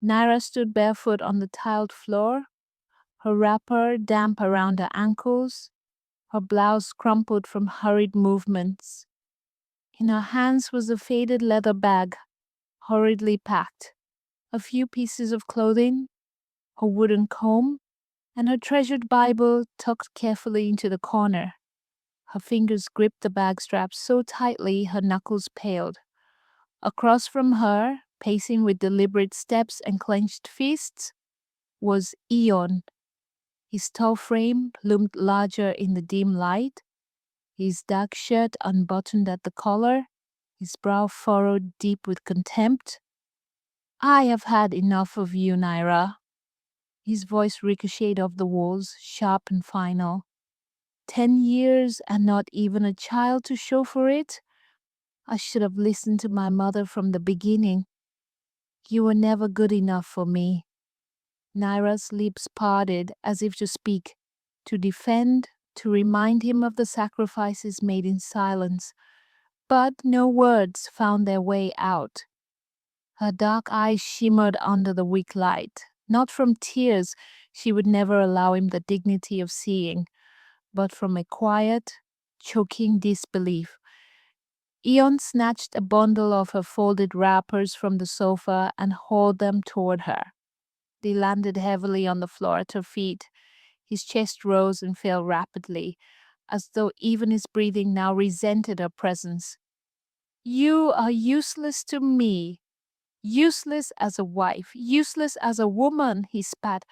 Naira stood barefoot on the tiled floor, her wrapper damp around her ankles, her blouse crumpled from hurried movements. In her hands was a faded leather bag, hurriedly packed, a few pieces of clothing, her wooden comb, and her treasured Bible tucked carefully into the corner. Her fingers gripped the bag strap so tightly her knuckles paled. Across from her, pacing with deliberate steps and clenched fists, was Eon. His tall frame loomed larger in the dim light, his dark shirt unbuttoned at the collar, his brow furrowed deep with contempt. "I have had enough of you, Naira." His voice ricocheted off the walls, sharp and final. 10 years and not even a child to show for it? I should have listened to my mother from the beginning. You were never good enough for me. Naira's lips parted as if to speak, to defend, to remind him of the sacrifices made in silence. But no words found their way out. Her dark eyes shimmered under the weak light, not from tears she would never allow him the dignity of seeing, but from a quiet, choking disbelief. Eon snatched a bundle of her folded wrappers from the sofa and hauled them toward her. They landed heavily on the floor at her feet. His chest rose and fell rapidly, as though even his breathing now resented her presence. "You are useless to me. Useless as a wife, useless as a woman," he spat.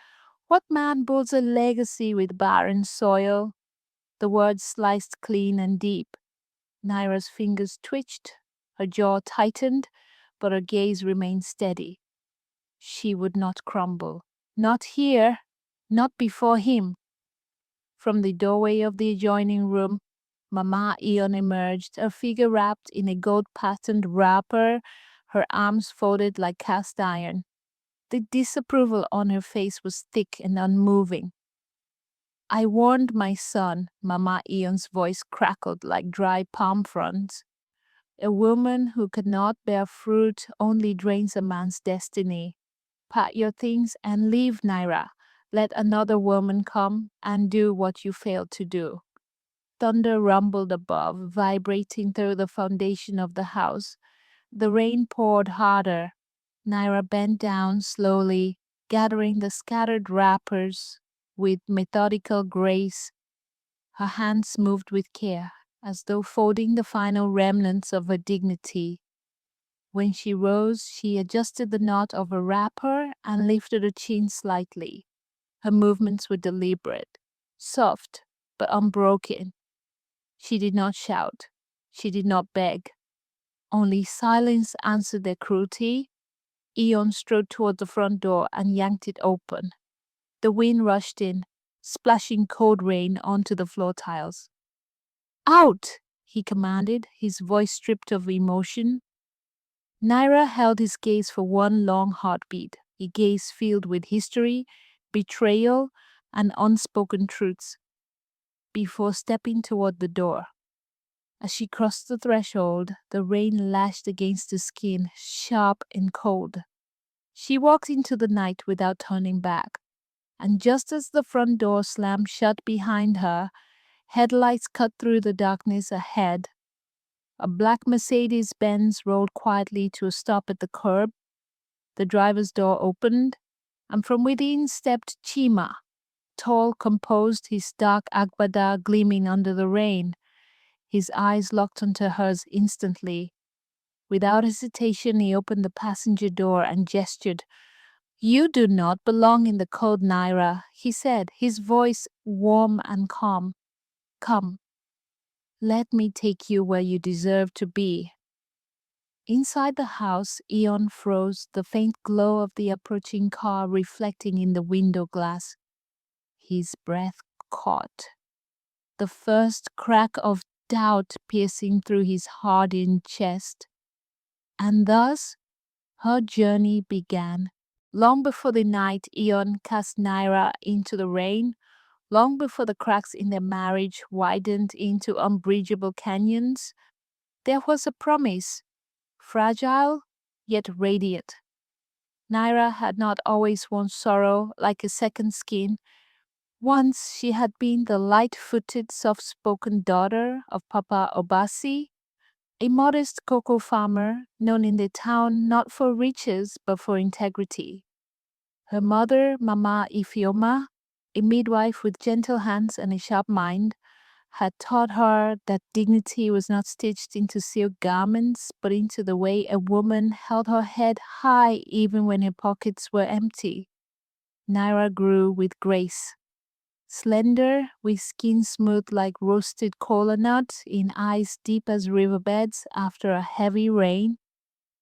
"What man builds a legacy with barren soil?" The words sliced clean and deep. Naira's fingers twitched, her jaw tightened, but her gaze remained steady. She would not crumble. Not here, not before him. From the doorway of the adjoining room, Mama Eon emerged, her figure wrapped in a gold-patterned wrapper, her arms folded like cast iron. The disapproval on her face was thick and unmoving. "I warned my son," Mama Eon's voice crackled like dry palm fronds. "A woman who cannot bear fruit only drains a man's destiny. Pack your things and leave, Naira. Let another woman come and do what you failed to do." Thunder rumbled above, vibrating through the foundation of the house. The rain poured harder. Naira bent down slowly, gathering the scattered wrappers with methodical grace. Her hands moved with care, as though folding the final remnants of her dignity. When she rose, she adjusted the knot of her wrapper and lifted her chin slightly. Her movements were deliberate, soft, but unbroken. She did not shout. She did not beg. Only silence answered their cruelty. Eon strode toward the front door and yanked it open. The wind rushed in, splashing cold rain onto the floor tiles. "Out!" he commanded, his voice stripped of emotion. Naira held his gaze for one long heartbeat, a gaze filled with history, betrayal, and unspoken truths, before stepping toward the door. As she crossed the threshold, the rain lashed against the skin, sharp and cold. She walked into the night without turning back, and just as the front door slammed shut behind her, headlights cut through the darkness ahead. A black Mercedes-Benz rolled quietly to a stop at the curb. The driver's door opened, and from within stepped Chima, tall, composed, his dark agbada gleaming under the rain. His eyes locked onto hers instantly. Without hesitation, he opened the passenger door and gestured. "You do not belong in the cold, Naira," he said, his voice warm and calm. "Come, let me take you where you deserve to be." Inside the house, Eon froze, the faint glow of the approaching car reflecting in the window glass. His breath caught, the first crack of doubt piercing through his hardened chest. And thus, her journey began. Long before the night Eon cast Naira into the rain, long before the cracks in their marriage widened into unbridgeable canyons, there was a promise, fragile yet radiant. Naira had not always worn sorrow like a second skin. Once she had been the light-footed, soft-spoken daughter of Papa Obasi, a modest cocoa farmer known in the town not for riches but for integrity. Her mother, Mama Ifioma, a midwife with gentle hands and a sharp mind, had taught her that dignity was not stitched into silk garments, but into the way a woman held her head high even when her pockets were empty. Naira grew with grace. Slender, with skin smooth like roasted kola nut, in eyes deep as riverbeds after a heavy rain,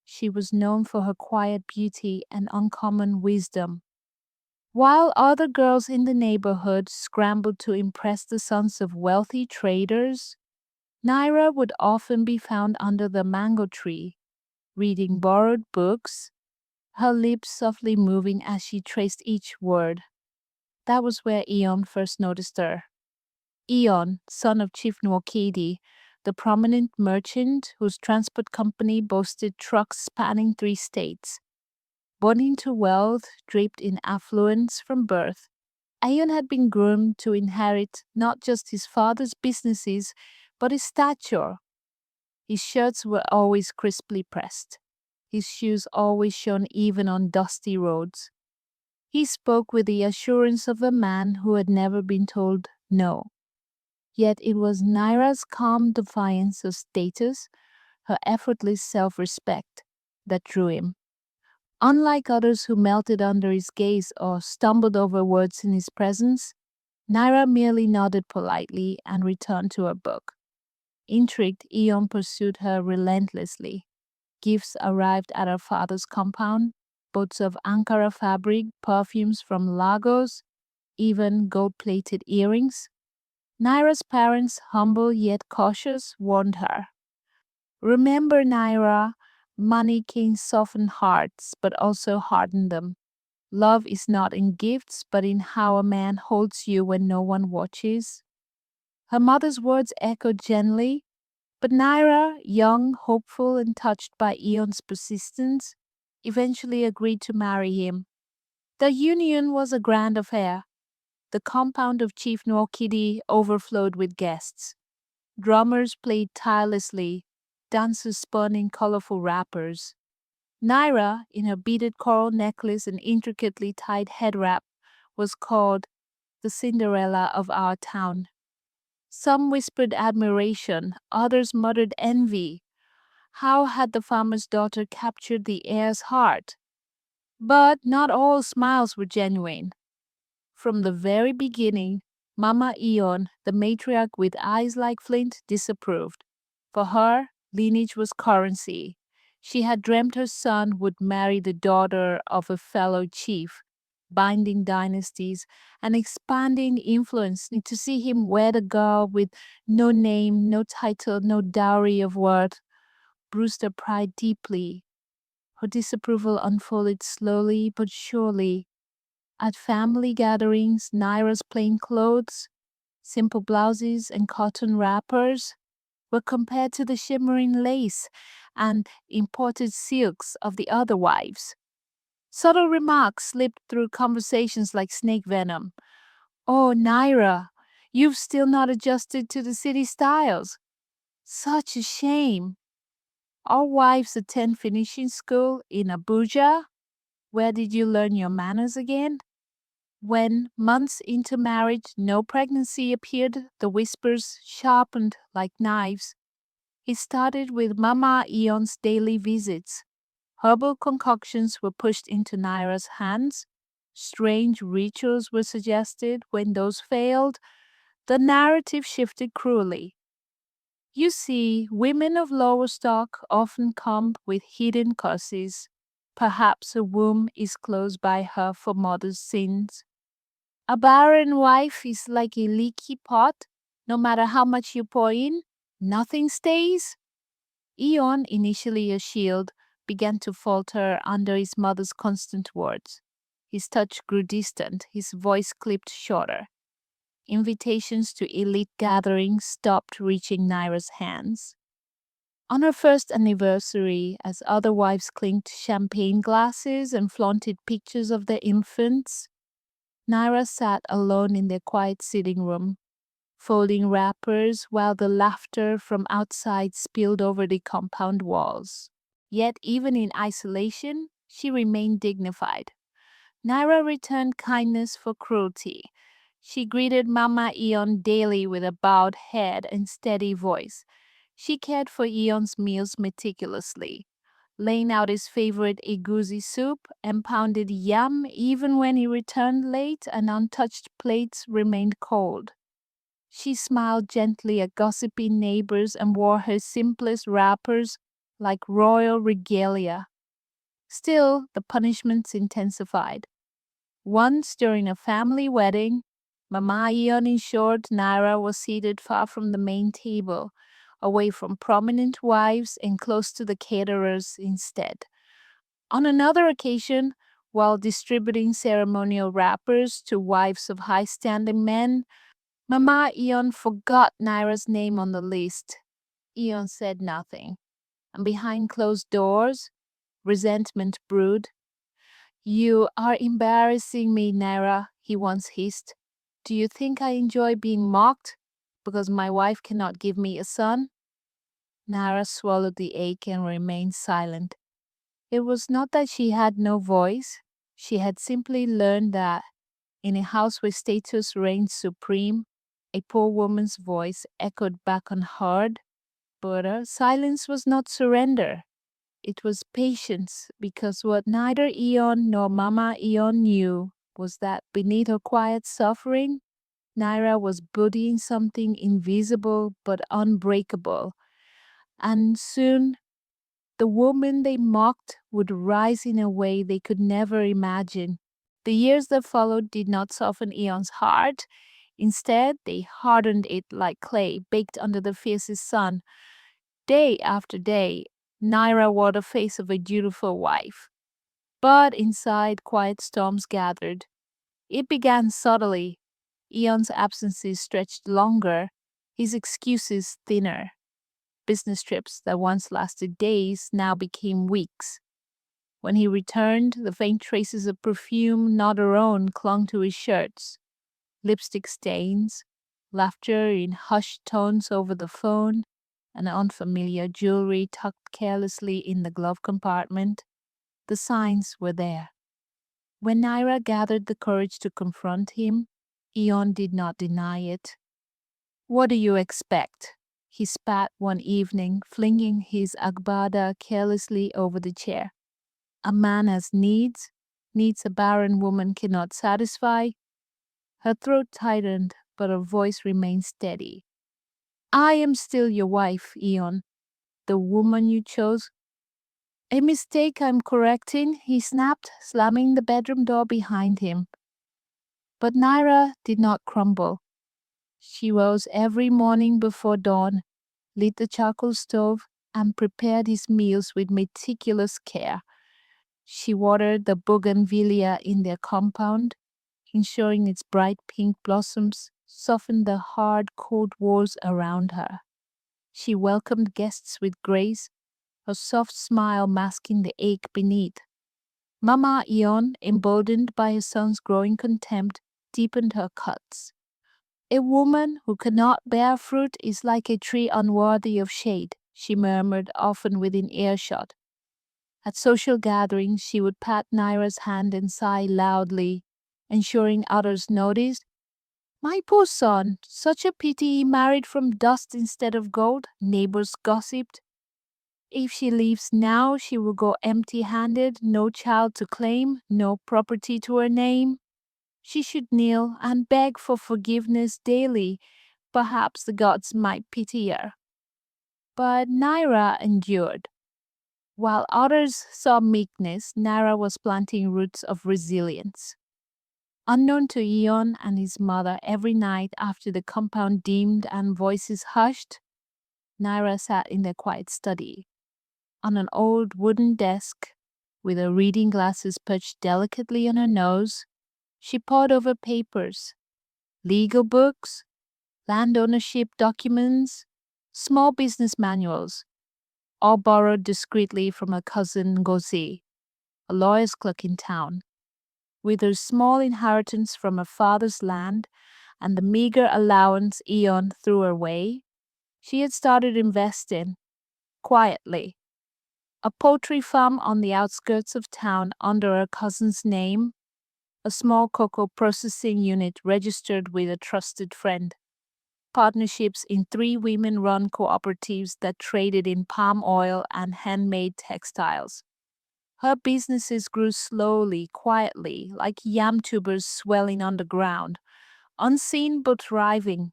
she was known for her quiet beauty and uncommon wisdom. While other girls in the neighborhood scrambled to impress the sons of wealthy traders, Naira would often be found under the mango tree, reading borrowed books, her lips softly moving as she traced each word. That was where Eon first noticed her. Eon, son of Chief Nwokedi, the prominent merchant whose transport company boasted trucks spanning 3 states. Born into wealth, draped in affluence from birth, Ion had been groomed to inherit not just his father's businesses, but his stature. His shirts were always crisply pressed. His shoes always shone even on dusty roads. He spoke with the assurance of a man who had never been told no. Yet it was Naira's calm defiance of status, her effortless self-respect, that drew him. Unlike others who melted under his gaze or stumbled over words in his presence, Naira merely nodded politely and returned to her book. Intrigued, Eon pursued her relentlessly. Gifts arrived at her father's compound, boats of Ankara fabric, perfumes from Lagos, even gold-plated earrings. Naira's parents, humble yet cautious, warned her. Remember, Naira, money can soften hearts, but also harden them. Love is not in gifts, but in how a man holds you when no one watches. Her mother's words echoed gently, but Naira, young, hopeful, and touched by Eon's persistence, eventually agreed to marry him. The union was a grand affair. The compound of Chief Nwokedi overflowed with guests. Drummers played tirelessly, dancers spun in colorful wrappers. Naira, in her beaded coral necklace and intricately tied head wrap, was called the Cinderella of our town. Some whispered admiration, others muttered envy. How had the farmer's daughter captured the heir's heart? But not all smiles were genuine. From the very beginning, Mama Eon, the matriarch with eyes like flint, disapproved. For her, lineage was currency. She had dreamt her son would marry the daughter of a fellow chief, binding dynasties and expanding influence, and to see him wed a girl with no name, no title, no dowry of worth bruised her pride deeply. Her disapproval unfolded slowly but surely. At family gatherings, Naira's plain clothes, simple blouses, and cotton wrappers were compared to the shimmering lace and imported silks of the other wives. Subtle remarks slipped through conversations like snake venom. Oh, Naira, you've still not adjusted to the city styles. Such a shame. Our wives attend finishing school in Abuja. Where did you learn your manners again? When, months into marriage, no pregnancy appeared, the whispers sharpened like knives. It started with Mama Eon's daily visits. Herbal concoctions were pushed into Naira's hands. Strange rituals were suggested. When those failed, the narrative shifted cruelly. You see, women of lower stock often come with hidden curses. Perhaps a womb is closed by her for mother's sins. A barren wife is like a leaky pot. No matter how much you pour in, nothing stays. Eon, initially a shield, began to falter under his mother's constant words. His touch grew distant, his voice clipped shorter. Invitations to elite gatherings stopped reaching Naira's hands. On her first anniversary, as other wives clinked champagne glasses and flaunted pictures of their infants, Naira sat alone in their quiet sitting room, folding wrappers while the laughter from outside spilled over the compound walls. Yet, even in isolation, she remained dignified. Naira returned kindness for cruelty. She greeted Mama Eon daily with a bowed head and steady voice. She cared for Eon's meals meticulously, laying out his favorite egusi soup and pounded yam even when he returned late and untouched plates remained cold. She smiled gently at gossipy neighbors and wore her simplest wrappers like royal regalia. Still, the punishments intensified. Once during a family wedding, Mama Ion ensured Naira was seated far from the main table, away from prominent wives and close to the caterers instead. On another occasion, while distributing ceremonial wrappers to wives of high standing men, Mama Ion forgot Naira's name on the list. Ion said nothing, and behind closed doors, resentment brewed. "You are embarrassing me, Naira," he once hissed. "Do you think I enjoy being mocked because my wife cannot give me a son?" Naira swallowed the ache and remained silent. It was not that she had no voice. She had simply learned that in a house where status reigned supreme, a poor woman's voice echoed back unheard. But her silence was not surrender. It was patience, because what neither Eon nor Mama Eon knew was that beneath her quiet suffering, Naira was building something invisible but unbreakable. And soon, the woman they mocked would rise in a way they could never imagine. The years that followed did not soften Eon's heart. Instead, they hardened it like clay baked under the fiercest sun. Day after day, Naira wore the face of a dutiful wife. But inside, quiet storms gathered. It began subtly. Eon's absences stretched longer, his excuses thinner. Business trips that once lasted days now became weeks. When he returned, the faint traces of perfume not her own clung to his shirts. Lipstick stains, laughter in hushed tones over the phone, and unfamiliar jewelry tucked carelessly in the glove compartment. The signs were there. When Naira gathered the courage to confront him, Eon did not deny it. "What do you expect?" he spat one evening, flinging his agbada carelessly over the chair. "A man has needs a barren woman cannot satisfy." Her throat tightened, but her voice remained steady. "I am still your wife, Eon, the woman you chose." "A mistake I'm correcting," he snapped, slamming the bedroom door behind him. But Naira did not crumble. She rose every morning before dawn, lit the charcoal stove, and prepared his meals with meticulous care. She watered the bougainvillea in their compound, ensuring its bright pink blossoms softened the hard, cold walls around her. She welcomed guests with grace, her soft smile masking the ache beneath. Mama Eon, emboldened by her son's growing contempt, deepened her cuts. "A woman who cannot bear fruit is like a tree unworthy of shade," she murmured, often within earshot. At social gatherings, she would pat Naira's hand and sigh loudly, ensuring others noticed. "My poor son, such a pity he married from dust instead of gold," neighbors gossiped. "If she leaves now, she will go empty-handed, no child to claim, no property to her name. She should kneel and beg for forgiveness daily. Perhaps the gods might pity her." But Naira endured. While others saw meekness, Naira was planting roots of resilience. Unknown to Eon and his mother, every night after the compound dimmed and voices hushed, Naira sat in their quiet study. On an old wooden desk, with her reading glasses perched delicately on her nose, she pored over papers, legal books, land ownership documents, small business manuals. all borrowed discreetly from her cousin Ngozi, a lawyer's clerk in town. With her small inheritance from her father's land and the meager allowance Eon threw her way, she had started investing quietly. A poultry farm on the outskirts of town under her cousin's name, a small cocoa processing unit registered with a trusted friend, partnerships in 3 women-run cooperatives that traded in palm oil and handmade textiles. Her businesses grew slowly, quietly, like yam tubers swelling underground, unseen but thriving.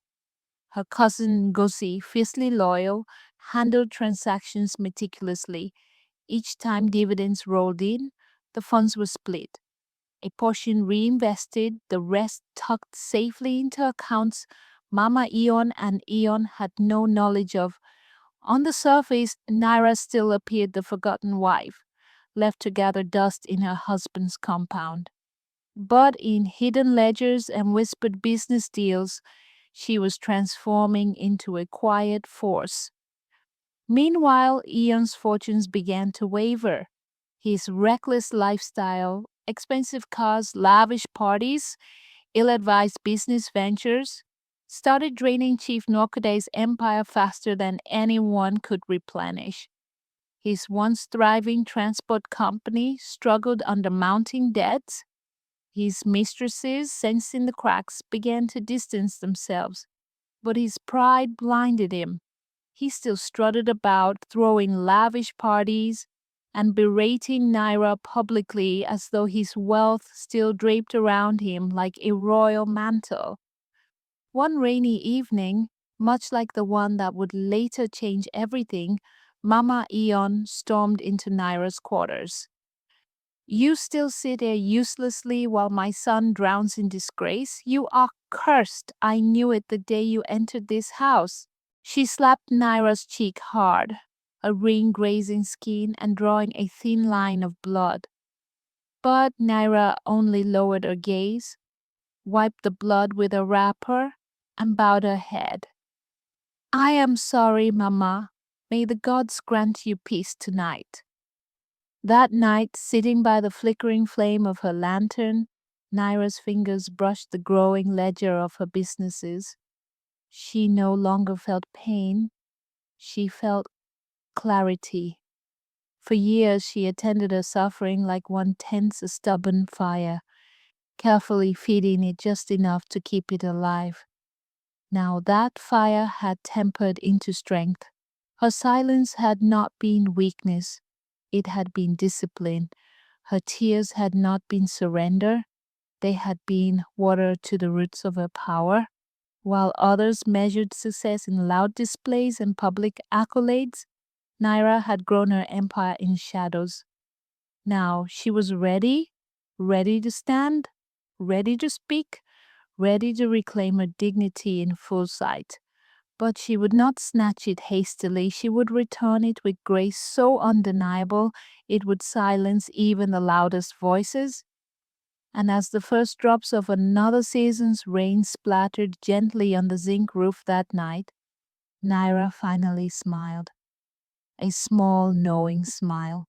Her cousin Ngozi, fiercely loyal, handled transactions meticulously. Each time dividends rolled in, the funds were split. A portion reinvested, the rest tucked safely into accounts Mama Eon and Eon had no knowledge of. On the surface, Naira still appeared the forgotten wife, left to gather dust in her husband's compound. But in hidden ledgers and whispered business deals, she was transforming into a quiet force. Meanwhile, Eon's fortunes began to waver. His reckless lifestyle, expensive cars, lavish parties, ill-advised business ventures started draining Chief Norkade's empire faster than anyone could replenish. His once thriving transport company struggled under mounting debts. His mistresses, sensing the cracks, began to distance themselves, but his pride blinded him. He still strutted about, throwing lavish parties and berating Naira publicly as though his wealth still draped around him like a royal mantle. One rainy evening, much like the one that would later change everything, Mama Eon stormed into Naira's quarters. "You still sit here uselessly while my son drowns in disgrace? You are cursed. I knew it the day you entered this house." She slapped Naira's cheek hard, a ring grazing skin and drawing a thin line of blood. But Naira only lowered her gaze, wiped the blood with a wrapper, and bowed her head. "I am sorry, Mama. May the gods grant you peace tonight." That night, sitting by the flickering flame of her lantern, Naira's fingers brushed the growing ledger of her businesses. She no longer felt pain. She felt clarity. For years, she attended her suffering like one tends a stubborn fire, carefully feeding it just enough to keep it alive. Now that fire had tempered into strength. Her silence had not been weakness. It had been discipline. Her tears had not been surrender. They had been water to the roots of her power. While others measured success in loud displays and public accolades, Naira had grown her empire in shadows. Now she was ready to stand, ready to speak, ready to reclaim her dignity in full sight. But she would not snatch it hastily. She would return it with grace so undeniable it would silence even the loudest voices. And as the first drops of another season's rain splattered gently on the zinc roof that night, Naira finally smiled. A small, knowing smile.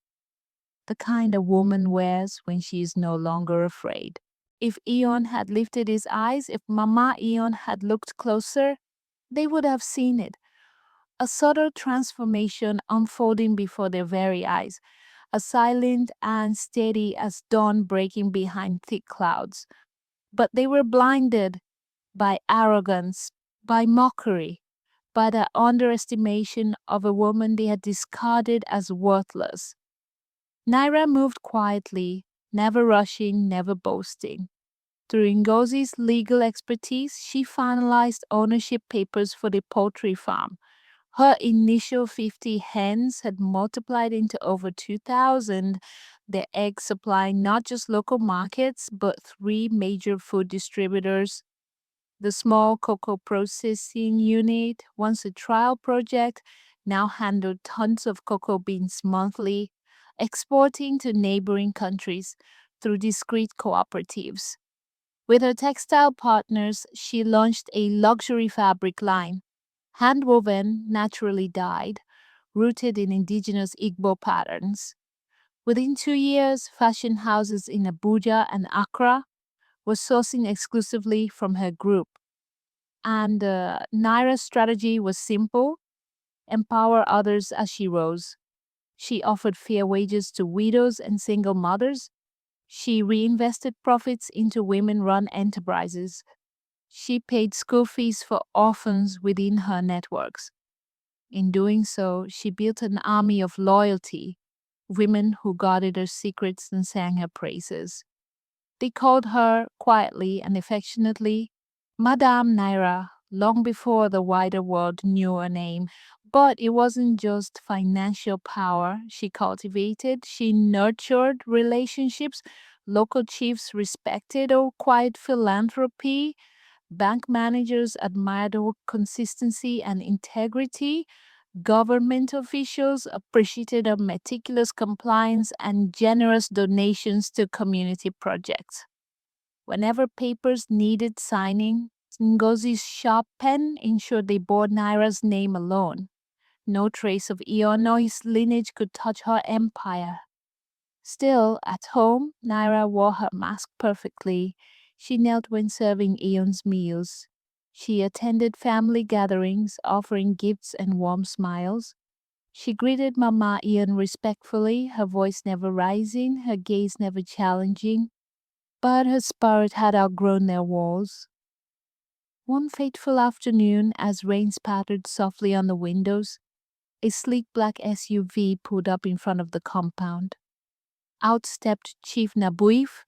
The kind a woman wears when she is no longer afraid. If Eon had lifted his eyes, if Mama Eon had looked closer, they would have seen it. A subtle transformation unfolding before their very eyes, as silent and steady as dawn breaking behind thick clouds. But they were blinded by arrogance, by mockery, by the underestimation of a woman they had discarded as worthless. Naira moved quietly, never rushing, never boasting. Through Ngozi's legal expertise, she finalized ownership papers for the poultry farm. Her initial 50 hens had multiplied into over 2,000, their eggs supplying not just local markets, but 3 major food distributors. The small cocoa processing unit, once a trial project, now handled tons of cocoa beans monthly, exporting to neighboring countries through discrete cooperatives. With her textile partners, she launched a luxury fabric line, handwoven, naturally dyed, rooted in indigenous Igbo patterns. Within 2 years, fashion houses in Abuja and Accra were sourcing exclusively from her group. And Naira's strategy was simple: empower others as she rose. She offered fair wages to widows and single mothers. She reinvested profits into women run enterprises. She paid school fees for orphans within her networks. In doing so, she built an army of loyalty, women who guarded her secrets and sang her praises. They called her, quietly and affectionately, Madame Naira, long before the wider world knew her name. But it wasn't just financial power she cultivated. She nurtured relationships. Local chiefs respected her quiet philanthropy. Bank managers admired her consistency and integrity. Government officials appreciated her meticulous compliance and generous donations to community projects. Whenever papers needed signing, Ngozi's sharp pen ensured they bore Naira's name alone. No trace of Eon or his lineage could touch her empire. Still, at home, Naira wore her mask perfectly. She knelt when serving Eon's meals. She attended family gatherings, offering gifts and warm smiles. She greeted Mama Eon respectfully, her voice never rising, her gaze never challenging. But her spirit had outgrown their walls. One fateful afternoon, as rain spattered softly on the windows, a sleek black SUV pulled up in front of the compound. Out stepped Chief Nabuif,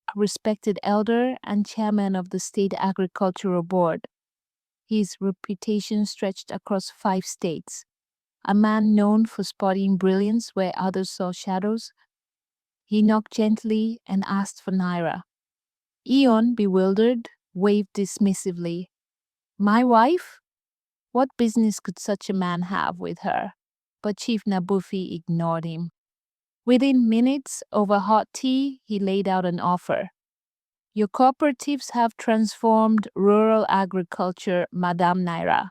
a respected elder and chairman of the State Agricultural Board. His reputation stretched across 5 states. A man known for spotting brilliance where others saw shadows. He knocked gently and asked for Naira. Eon, bewildered, waved dismissively. My wife? What business could such a man have with her? But Chief Nabufi ignored him. Within minutes, over hot tea, he laid out an offer. Your cooperatives have transformed rural agriculture, Madame Naira.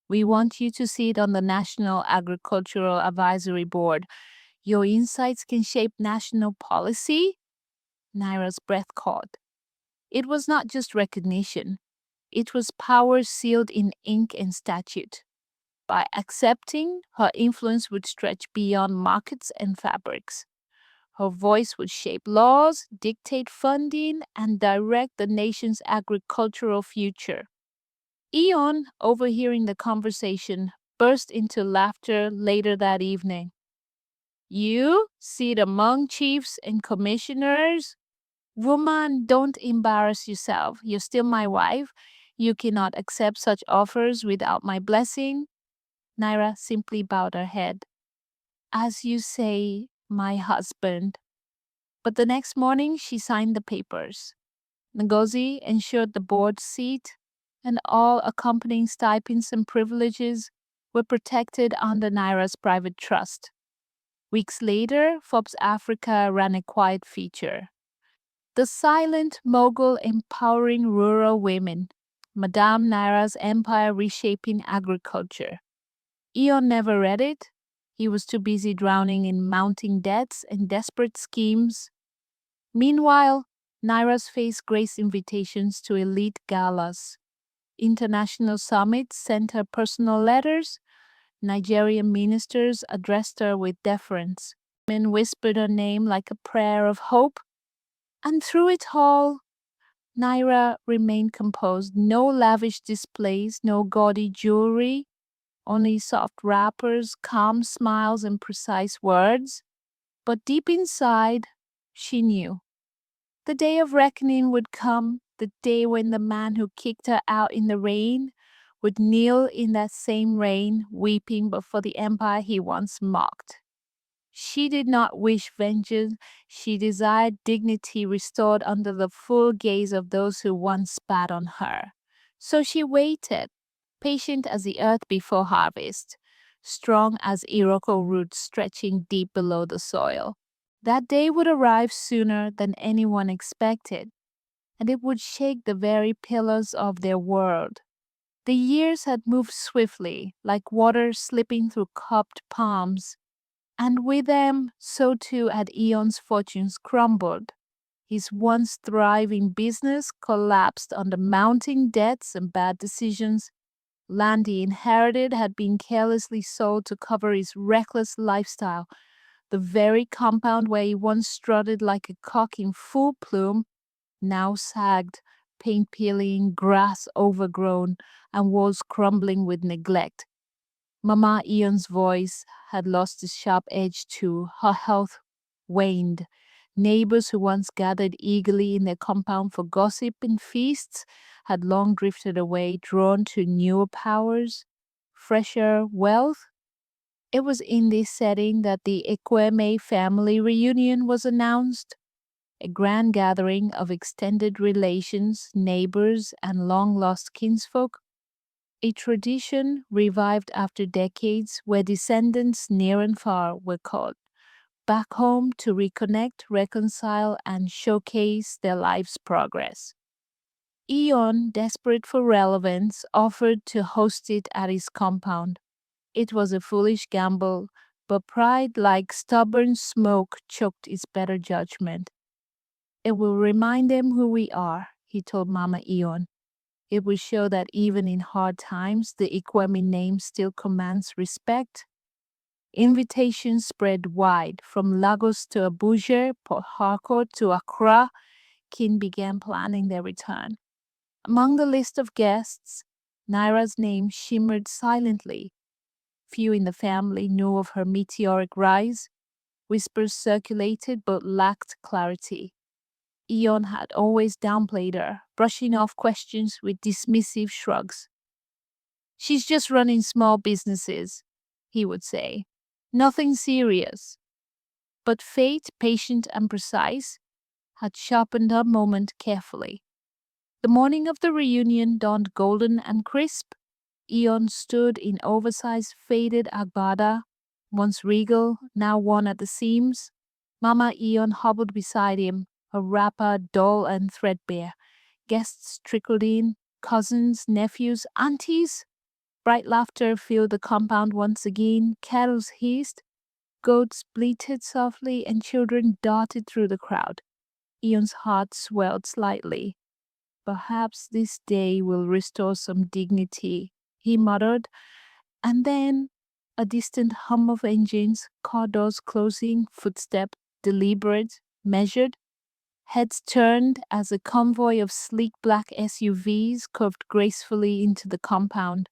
We want you to sit on the National Agricultural Advisory Board. Your insights can shape national policy? Naira's breath caught. It was not just recognition. It was power sealed in ink and statute. By accepting, her influence would stretch beyond markets and fabrics. Her voice would shape laws, dictate funding, and direct the nation's agricultural future. Eon, overhearing the conversation, burst into laughter later that evening. You sit among chiefs and commissioners? Woman, don't embarrass yourself. You're still my wife. You cannot accept such offers without my blessing. Naira simply bowed her head. As you say, my husband. But the next morning she signed the papers. Ngozi ensured the board seat and all accompanying stipends and privileges were protected under Naira's private trust. Weeks later, Forbes Africa ran a quiet feature. The Silent Mogul Empowering Rural Women, Madame Naira's Empire Reshaping Agriculture. Eon never read it. He was too busy drowning in mounting debts and desperate schemes. Meanwhile, Naira's face graced invitations to elite galas. International summits sent her personal letters. Nigerian ministers addressed her with deference. Men whispered her name like a prayer of hope. And through it all, Naira remained composed. No lavish displays, no gaudy jewelry, only soft wrappers, calm smiles, and precise words. But deep inside, she knew. The day of reckoning would come, the day when the man who kicked her out in the rain would kneel in that same rain, weeping but for the empire he once mocked. She did not wish vengeance. She desired dignity restored under the full gaze of those who once spat on her. So she waited, patient as the earth before harvest, strong as Iroko roots stretching deep below the soil. That day would arrive sooner than anyone expected, and it would shake the very pillars of their world. The years had moved swiftly, like water slipping through cupped palms, and with them, so too had Eon's fortunes crumbled. His once thriving business collapsed under mounting debts and bad decisions. Land he inherited had been carelessly sold to cover his reckless lifestyle. The very compound where he once strutted like a cock in full plume now sagged, paint peeling, grass overgrown, and walls crumbling with neglect. Mama Ion's voice had lost its sharp edge too. Her health waned. Neighbors who once gathered eagerly in their compound for gossip and feasts had long drifted away, drawn to newer powers, fresher wealth. It was in this setting that the Ekweme family reunion was announced, a grand gathering of extended relations, neighbors, and long-lost kinsfolk, a tradition revived after decades where descendants near and far were called back home to reconnect, reconcile, and showcase their life's progress. Eon, desperate for relevance, offered to host it at his compound. It was a foolish gamble, but pride, like stubborn smoke, choked his better judgment. It will remind them who we are, he told Mama Eon. It will show that even in hard times, the Ikwemi name still commands respect. Invitations spread wide. From Lagos to Abuja, Port Harcourt to Accra, kin began planning their return. Among the list of guests, Naira's name shimmered silently. Few in the family knew of her meteoric rise. Whispers circulated but lacked clarity. Eon had always downplayed her, brushing off questions with dismissive shrugs. "She's just running small businesses," he would say. "Nothing serious." But fate, patient and precise, had sharpened her moment carefully. The morning of the reunion dawned golden and crisp. Eon stood in oversized faded agbada, once regal, now worn at the seams. Mama Eon hobbled beside him, her wrapper dull and threadbare. Guests trickled in, cousins, nephews, aunties. Bright laughter filled the compound once again. Cattle hissed, goats bleated softly, and children darted through the crowd. Eon's heart swelled slightly. "Perhaps this day will restore some dignity," he muttered, and then a distant hum of engines, car doors closing, footstep deliberate, measured. Heads turned as a convoy of sleek black SUVs curved gracefully into the compound.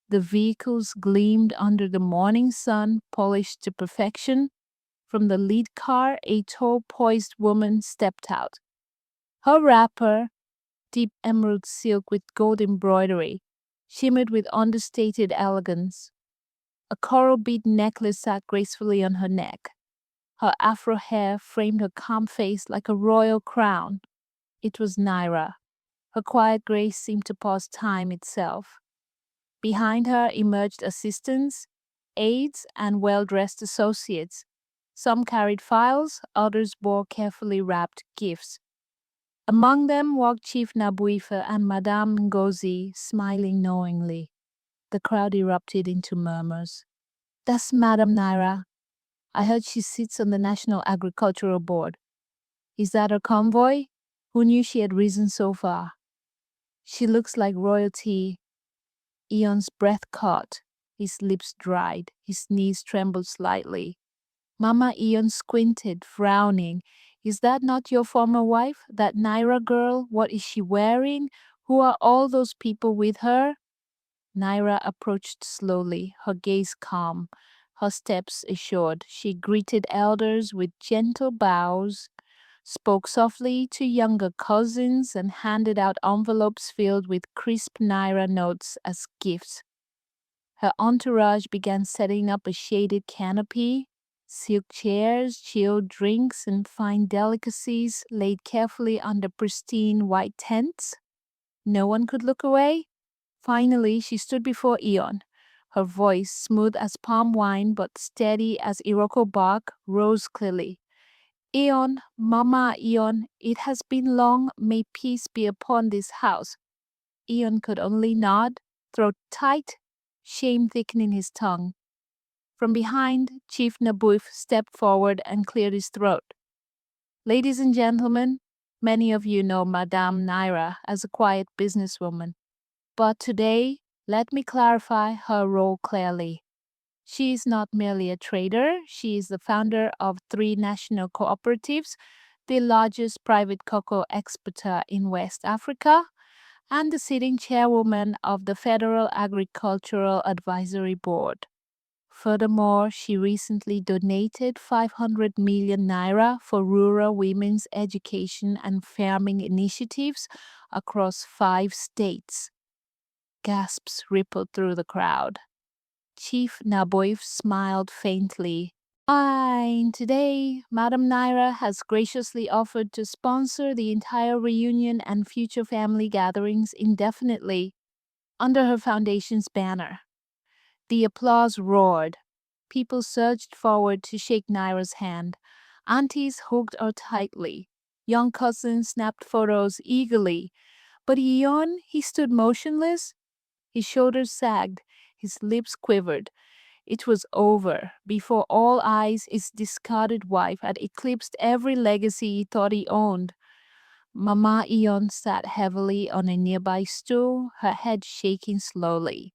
The vehicles gleamed under the morning sun, polished to perfection. From the lead car, a tall, poised woman stepped out. Her wrapper, deep emerald silk with gold embroidery, shimmered with understated elegance. A coral bead necklace sat gracefully on her neck. Her afro hair framed her calm face like a royal crown. It was Naira. Her quiet grace seemed to pause time itself. Behind her emerged assistants, aides, and well-dressed associates. Some carried files, others bore carefully wrapped gifts. Among them walked Chief Nabuifa and Madame Ngozi, smiling knowingly. The crowd erupted into murmurs. "That's Madame Naira. I heard she sits on the National Agricultural Board. Is that her convoy? Who knew she had risen so far? She looks like royalty." Eon's breath caught. His lips dried. His knees trembled slightly. Mama Eon squinted, frowning. "Is that not your former wife? That Naira girl? What is she wearing? Who are all those people with her?" Naira approached slowly, her gaze calm, her steps assured. She greeted elders with gentle bows, spoke softly to younger cousins, and handed out envelopes filled with crisp Naira notes as gifts. Her entourage began setting up a shaded canopy. Silk chairs, chilled drinks, and fine delicacies laid carefully under pristine white tents. No one could look away. Finally, she stood before Eon. Her voice, smooth as palm wine but steady as Iroko bark, rose clearly. "Eon, Mama Eon, it has been long. May peace be upon this house." Eon could only nod. throat tight, shame thickening his tongue. From behind, Chief Nabuif stepped forward and cleared his throat. Ladies and gentlemen, many of you know Madame Naira as a quiet businesswoman. But today, let me clarify her role clearly. She is not merely a trader, she is the founder of 3 national cooperatives, the largest private cocoa exporter in West Africa, and the sitting chairwoman of the Federal Agricultural Advisory Board. Furthermore, she recently donated 500 million naira for rural women's education and farming initiatives across 5 states. Gasps rippled through the crowd. Chief Naboif smiled faintly. And today, Madam Naira has graciously offered to sponsor the entire reunion and future family gatherings indefinitely under her foundation's banner. The applause roared. People surged forward to shake Naira's hand. Aunties hugged her tightly. Young cousins snapped photos eagerly. But Ion, he stood motionless. His shoulders sagged. His lips quivered. It was over. Before all eyes, his discarded wife had eclipsed every legacy he thought he owned. Mama Ion sat heavily on a nearby stool, her head shaking slowly.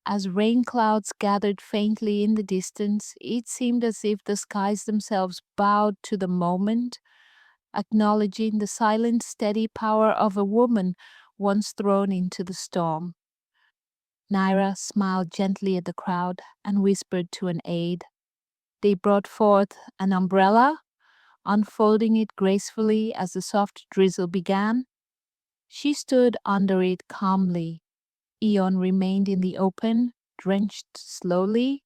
As rain clouds gathered faintly in the distance, it seemed as if the skies themselves bowed to the moment, acknowledging the silent, steady power of a woman once thrown into the storm. Naira smiled gently at the crowd and whispered to an aide. They brought forth an umbrella, unfolding it gracefully as the soft drizzle began. She stood under it calmly. Ion remained in the open, drenched slowly,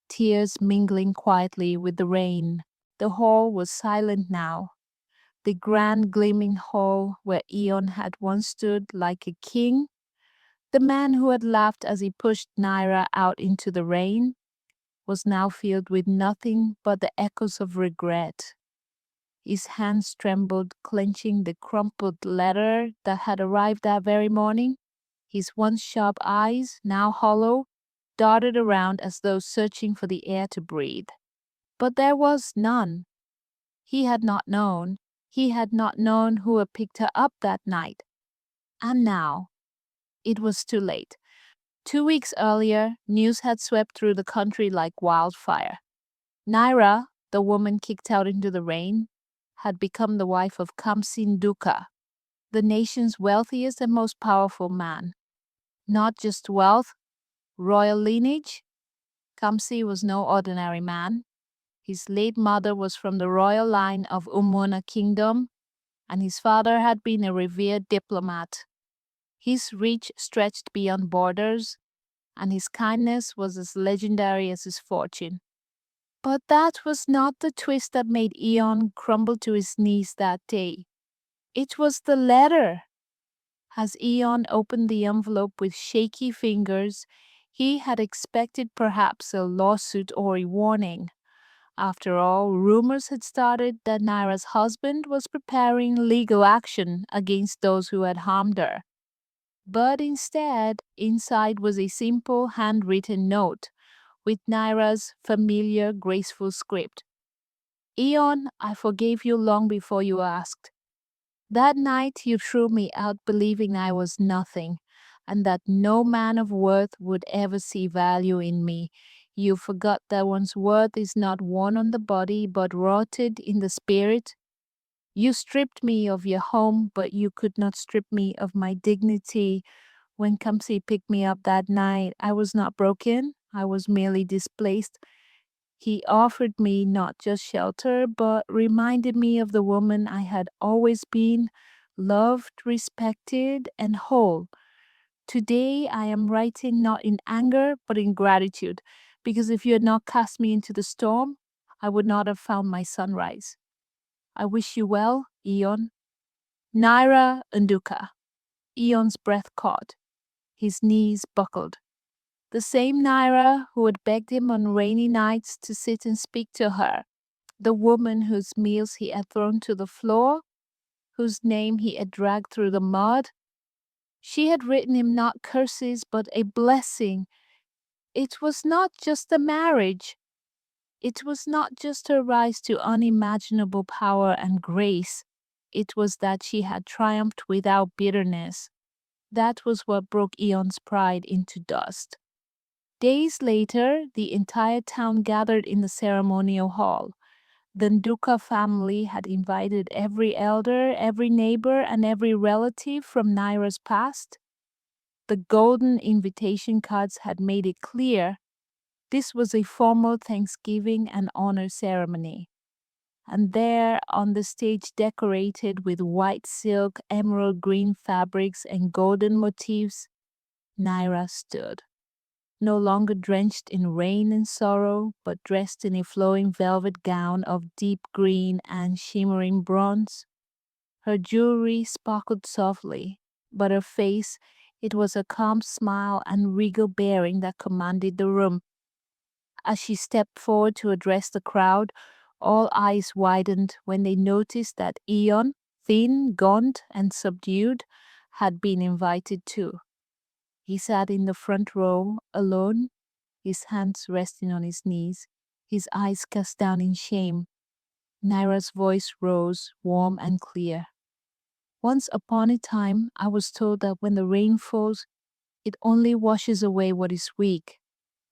tears mingling quietly with the rain. The hall was silent now. The grand gleaming hall where Ion had once stood like a king, the man who had laughed as he pushed Naira out into the rain, was now filled with nothing but the echoes of regret. His hands trembled, clenching the crumpled letter that had arrived that very morning. His once sharp eyes, now hollow, darted around as though searching for the air to breathe. But there was none. He had not known. He had not known who had picked her up that night. And now, it was too late. 2 weeks earlier, news had swept through the country like wildfire. Naira, the woman kicked out into the rain, had become the wife of Kamsin Duka, the nation's wealthiest and most powerful man. Not just wealth, royal lineage. Kamsi was no ordinary man. His late mother was from the royal line of Umuna Kingdom, and his father had been a revered diplomat. His reach stretched beyond borders, and his kindness was as legendary as his fortune. But that was not the twist that made Ion crumble to his knees that day. It was the letter. As Ion opened the envelope with shaky fingers, he had expected perhaps a lawsuit or a warning. After all, rumors had started that Naira's husband was preparing legal action against those who had harmed her. But instead, inside was a simple handwritten note with Naira's familiar, graceful script. Ion, I forgave you long before you asked. That night you threw me out believing I was nothing, and that no man of worth would ever see value in me. You forgot that one's worth is not worn on the body but rotted in the spirit. You stripped me of your home, but you could not strip me of my dignity. When Kamsi picked me up that night, I was not broken, I was merely displaced. He offered me not just shelter, but reminded me of the woman I had always been, loved, respected, and whole. Today I am writing not in anger, but in gratitude, because if you had not cast me into the storm, I would not have found my sunrise. I wish you well, Ion. Naira Nduka. Ion's breath caught. His knees buckled. The same Naira who had begged him on rainy nights to sit and speak to her. The woman whose meals he had thrown to the floor, whose name he had dragged through the mud. She had written him not curses, but a blessing. It was not just a marriage. It was not just her rise to unimaginable power and grace. It was that she had triumphed without bitterness. That was what broke Eon's pride into dust. Days later, the entire town gathered in the ceremonial hall. The Nduka family had invited every elder, every neighbor, and every relative from Naira's past. The golden invitation cards had made it clear this was a formal Thanksgiving and honor ceremony. And there, on the stage decorated with white silk, emerald green fabrics, and golden motifs, Naira stood. No longer drenched in rain and sorrow, but dressed in a flowing velvet gown of deep green and shimmering bronze. Her jewelry sparkled softly, but her face, it was a calm smile and regal bearing that commanded the room. As she stepped forward to address the crowd, all eyes widened when they noticed that Eon, thin, gaunt, and subdued, had been invited too. He sat in the front row, alone, his hands resting on his knees, his eyes cast down in shame. Naira's voice rose, warm and clear. Once upon a time, I was told that when the rain falls, it only washes away what is weak.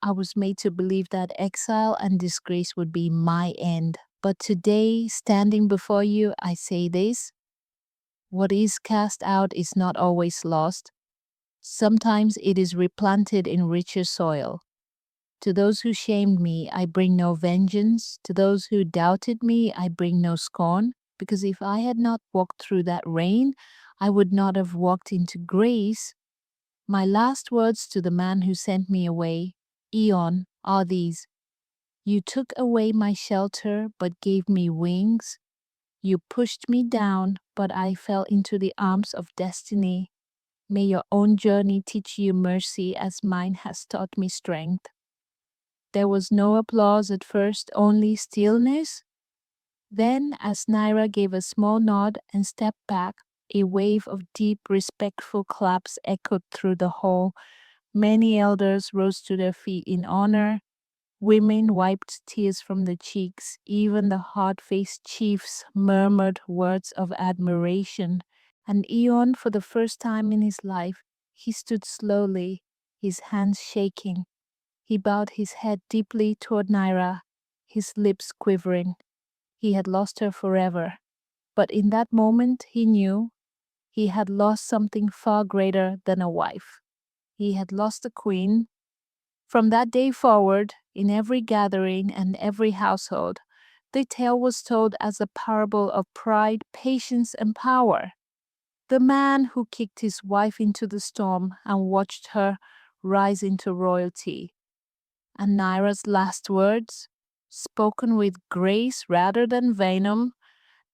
I was made to believe that exile and disgrace would be my end. But today, standing before you, I say this: what is cast out is not always lost. Sometimes it is replanted in richer soil. To those who shamed me, I bring no vengeance. To those who doubted me, I bring no scorn. Because if I had not walked through that rain, I would not have walked into grace. My last words to the man who sent me away, Eon, are these: you took away my shelter, but gave me wings. You pushed me down, but I fell into the arms of destiny. May your own journey teach you mercy as mine has taught me strength. There was no applause at first, only stillness. Then, as Naira gave a small nod and stepped back, a wave of deep, respectful claps echoed through the hall. Many elders rose to their feet in honor. Women wiped tears from their cheeks. Even the hard-faced chiefs murmured words of admiration. And Eon, for the first time in his life, he stood slowly, his hands shaking. He bowed his head deeply toward Naira, his lips quivering. He had lost her forever. But in that moment, he knew he had lost something far greater than a wife. He had lost a queen. From that day forward, in every gathering and every household, the tale was told as a parable of pride, patience, and power. The man who kicked his wife into the storm and watched her rise into royalty. And Naira's last words, spoken with grace rather than venom,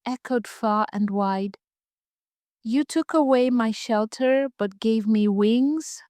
echoed far and wide. You took away my shelter, but gave me wings.